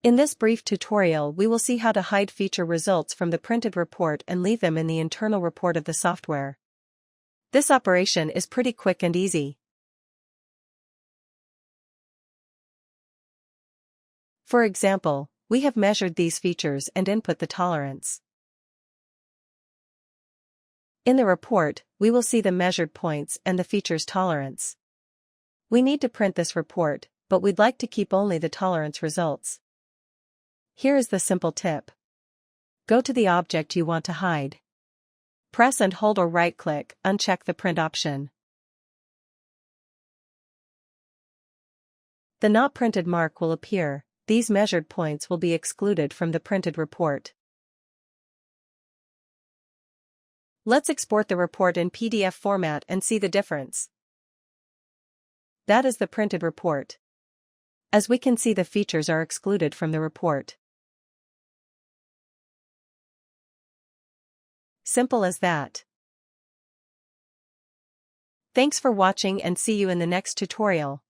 In this brief tutorial we will see how to hide feature results from the printed report and leave them in the internal report of the software. This operation is pretty quick and easy. For example, we have measured these features and input the tolerance. In the report, we will see the measured points and the feature's tolerance. We need to print this report, but we'd like to keep only the tolerance results. Here is the simple tip. Go to the object you want to hide. Press and hold or right-click, uncheck the print option. The not printed mark will appear. These measured points will be excluded from the printed report. Let's export the report in PDF format and see the difference. That is the printed report. As we can see, the features are excluded from the report. Simple as that. Thanks for watching and see you in the next tutorial.